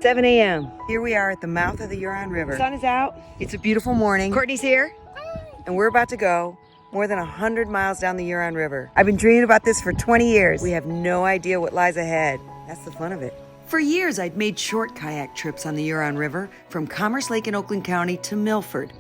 7 a.m. Here we are at the mouth of the Huron River. Sun is out. It's a beautiful morning. Courtney's here. And we're about to go more than 100 miles down the Huron River. I've been dreaming about this for 20 years. We have no idea what lies ahead. That's the fun of it. For years, I'd made short kayak trips on the Huron River from Commerce Lake in Oakland County to Milford.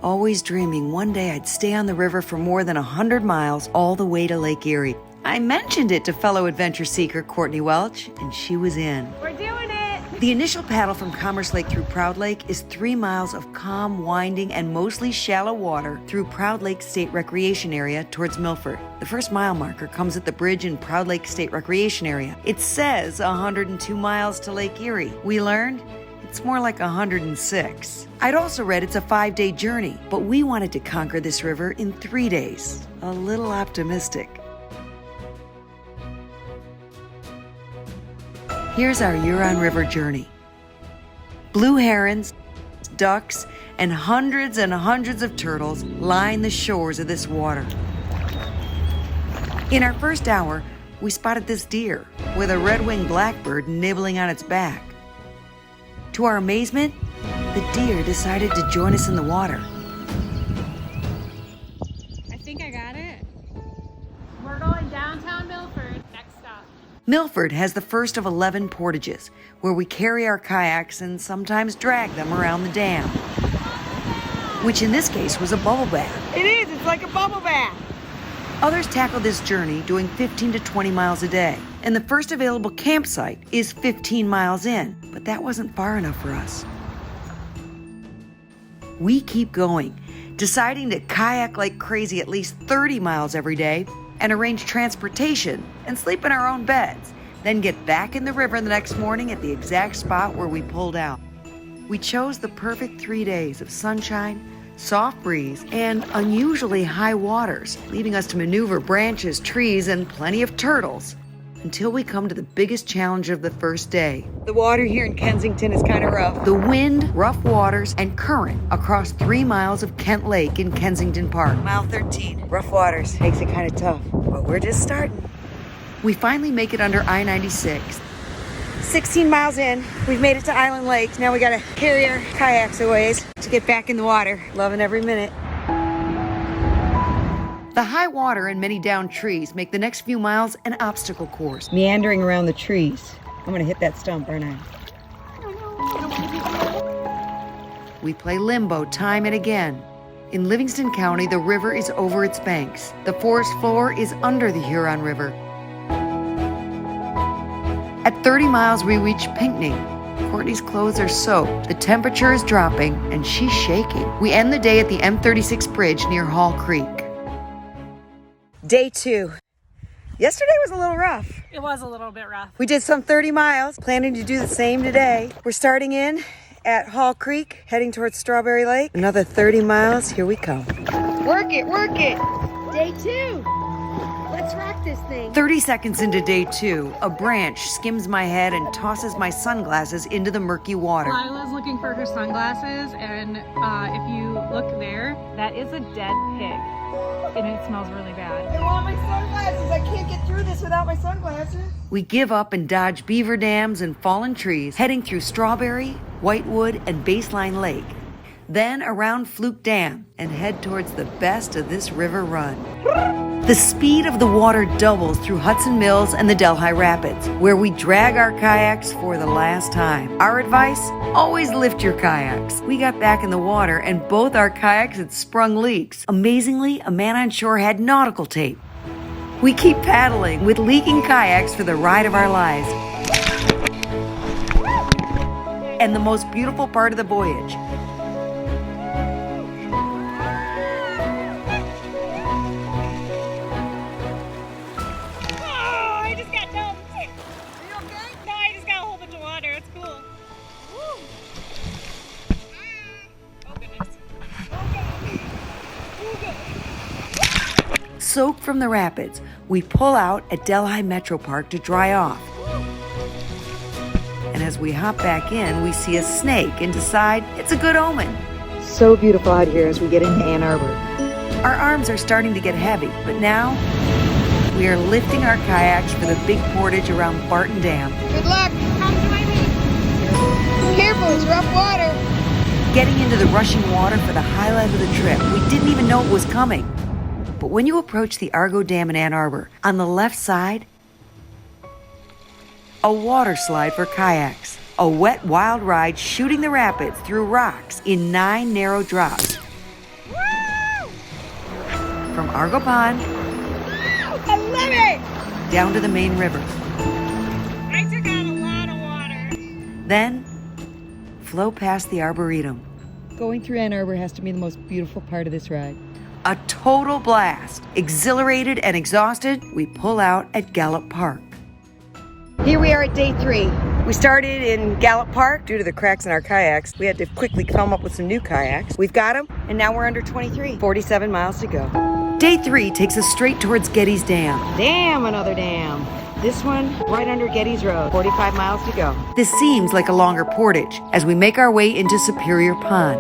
Always dreaming one day I'd stay on the river for more than 100 miles all the way to Lake Erie. I mentioned it to fellow adventure seeker Courtney Welch, and she was in. We're doing it! The initial paddle from Commerce Lake through Proud Lake is 3 miles of calm, winding, and mostly shallow water through Proud Lake State Recreation Area towards Milford. The first mile marker comes at the bridge in Proud Lake State Recreation Area. It says 102 miles to Lake Erie. We learned it's more like 106. I'd also read it's a 5-day journey, but we wanted to conquer this river in 3 days. A little optimistic. Here's our Huron River journey. Blue herons, ducks, and hundreds of turtles line the shores of this water. In our first hour, we spotted this deer with a red-winged blackbird nibbling on its back. To our amazement, the deer decided to join us in the water. I think I got it. We're going downtown Milford. Next stop. Milford has the first of 11 portages, where we carry our kayaks and sometimes drag them around the dam, which in this case was a bubble bath. It is, it's like a bubble bath. Others tackle this journey doing 15 to 20 miles a day, and the first available campsite is 15 miles in, but that wasn't far enough for us. We keep going, deciding to kayak like crazy at least 30 miles every day and arrange transportation and sleep in our own beds, then get back in the river the next morning at the exact spot where we pulled out. We chose the perfect 3 days of sunshine, soft breeze, and unusually high waters, leaving us to maneuver branches, trees, and plenty of turtles until we come to the biggest challenge of the first day. The water here in Kensington is kind of rough. The wind, rough waters, and current across 3 miles of Kent Lake in Kensington Park. Mile 13. Rough waters makes it kind of tough, but we're just starting. We finally make it under I-96. 16 miles in, we've made it to Island Lake. Now we gotta carry our kayaks a ways to get back in the water. Loving every minute. The high water and many downed trees make the next few miles an obstacle course. Meandering around the trees. I'm gonna hit that stump, aren't I? We play limbo time and again. In Livingston County, the river is over its banks. The forest floor is under the Huron River. At 30 miles, we reach Pinckney. Courtney's clothes are soaked, the temperature is dropping, and she's shaking. We end the day at the M36 bridge near Hall Creek. Day 2. Yesterday was a little rough. It was a little bit rough. We did some 30 miles, planning to do the same today. We're starting in at Hall Creek, heading towards Strawberry Lake. Another 30 miles, here we come. Work it, work it. Day 2. Let's rock this thing. 30 seconds into day 2, a branch skims my head and tosses my sunglasses into the murky water. Lila's looking for her sunglasses, and if you look there, that is a dead pig, and it smells really bad. I want my sunglasses. I can't get through this without my sunglasses. We give up and dodge beaver dams and fallen trees, heading through Strawberry, Whitewood, and Baseline Lake. Then around Fluke Dam and head towards the best of this river run. The speed of the water doubles through Hudson Mills and the Delhi Rapids, where we drag our kayaks for the last time. Our advice? Always lift your kayaks. We got back in the water and both our kayaks had sprung leaks. Amazingly, a man on shore had nautical tape. We keep paddling with leaking kayaks for the ride of our lives. And the most beautiful part of the voyage, soaked from the rapids, we pull out at Delhi Metro Park to dry off. And as we hop back in, we see a snake and decide it's a good omen. So beautiful out here as we get into Ann Arbor. Our arms are starting to get heavy, but now we are lifting our kayaks for the big portage around Barton Dam. Good luck. Come join me. Careful, it's rough water. Getting into the rushing water for the highlight of the trip. We didn't even know it was coming. But when you approach the Argo Dam in Ann Arbor, on the left side, a water slide for kayaks. A wet, wild ride shooting the rapids through rocks in 9 narrow drops. Woo! From Argo Pond I love it! down to the main river. I took out a lot of water. Then, flow past the Arboretum. Going through Ann Arbor has to be the most beautiful part of this ride. A total blast. Exhilarated and exhausted, we pull out at Gallup Park. Here we are at day 3. We started in Gallup Park. Due to the cracks in our kayaks, we had to quickly come up with some new kayaks. We've got them, and now we're under 23. 47 miles to go. Day 3 takes us straight towards Getty's Dam. Damn, another dam. This one right under Getty's Road. 45 miles to go. This seems like a longer portage as we make our way into Superior Pond.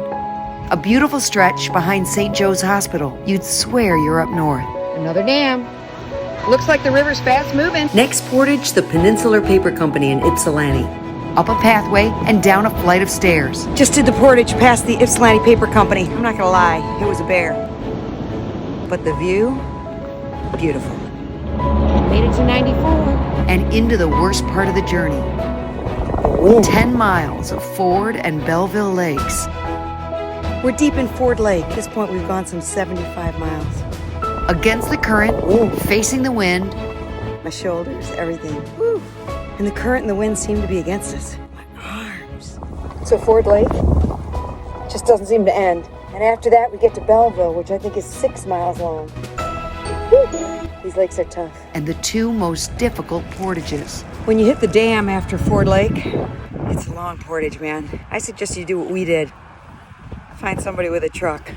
A beautiful stretch behind St. Joe's Hospital. You'd swear you're up north. Another dam. Looks like the river's fast moving. Next portage, the Peninsular Paper Company in Ypsilanti. Up a pathway and down a flight of stairs. Just did the portage past the Ypsilanti Paper Company. I'm not gonna lie, it was a bear. But the view, beautiful. Made it to 94. And into the worst part of the journey. 10 miles of Ford and Belleville Lakes. We're deep in Ford Lake. At this point, we've gone some 75 miles. Against the current, facing the wind. My shoulders, everything. Woo. And the current and the wind seem to be against us. My arms. So Ford Lake just doesn't seem to end. And after that, we get to Belleville, which I think is 6 miles long. Woo. These lakes are tough. And the 2 most difficult portages. When you hit the dam after Ford Lake, it's a long portage, man. I suggest you do what we did. Find somebody with a truck.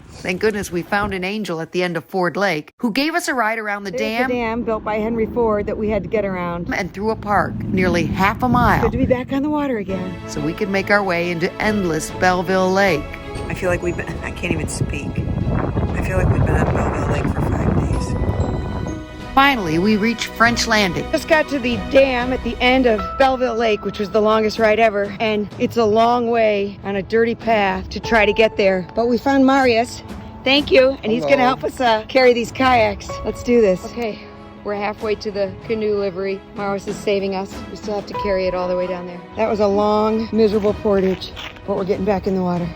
Thank goodness we found an angel at the end of Ford Lake who gave us a ride around the There's dam the dam built by Henry Ford that we had to get around. and through a park, nearly half a mile, Good to be back on the water again. so we could make our way into endless Belleville Lake. I feel like I can't even speak. I feel like we've been on Belleville Lake for 5 days. Finally, we reach French Landing. Just got to the dam at the end of Belleville Lake, which was the longest ride ever. And it's a long way on a dirty path to try to get there. But we found Marius. Thank you. And he's going to help us carry these kayaks. Let's do this. Okay, we're halfway to the canoe livery. Marius is saving us. We still have to carry it all the way down there. That was a long, miserable portage, but we're getting back in the water.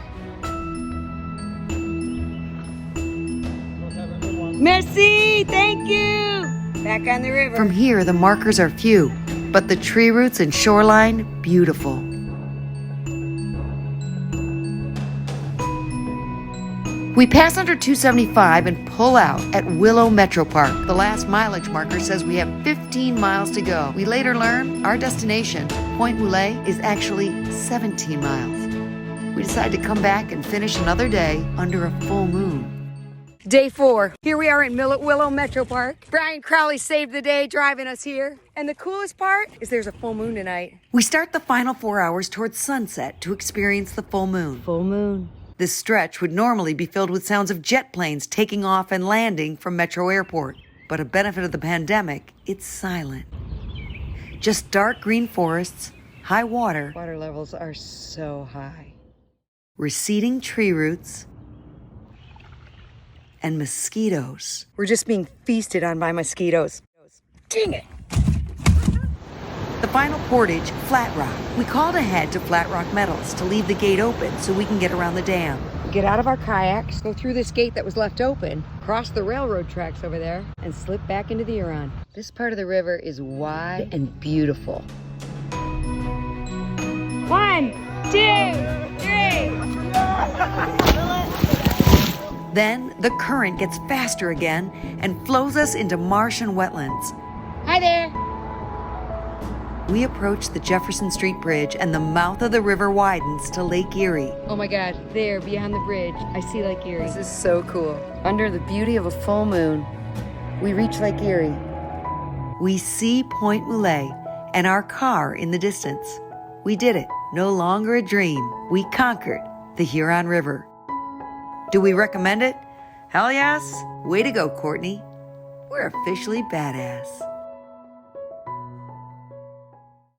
Merci, thank you. Back on the river. From here, the markers are few, but the tree roots and shoreline, beautiful. We pass under 275 and pull out at Willow Metro Park. The last mileage marker says we have 15 miles to go. We later learn our destination, Point Moulet, is actually 17 miles. We decide to come back and finish another day under a full moon. Day 4. Here we are in Willow Metro Park. Brian Crowley saved the day driving us here. And the coolest part is there's a full moon tonight. We start the final 4 hours towards sunset to experience the full moon. Full moon. This stretch would normally be filled with sounds of jet planes taking off and landing from Metro Airport. But a benefit of the pandemic, it's silent. Just dark green forests, high water, Water levels are so high. receding tree roots, and mosquitoes. We're just being feasted on by mosquitoes. Dang it. The final portage, Flat Rock. We called ahead to Flat Rock Metals to leave the gate open so we can get around the dam. We get out of our kayaks, go through this gate that was left open, cross the railroad tracks over there, and slip back into the Huron. This part of the river is wide and beautiful. 1, 2, 3. Then the current gets faster again and flows us into marsh and wetlands. Hi there. We approach the Jefferson Street Bridge and the mouth of the river widens to Lake Erie. Oh my God, there, beyond the bridge, I see Lake Erie. This is so cool. Under the beauty of a full moon, we reach Lake Erie. We see Point Moulet and our car in the distance. We did it. No longer a dream. We conquered the Huron River. Do we recommend it? Hell yes. Way to go, Courtney. we're officially badass.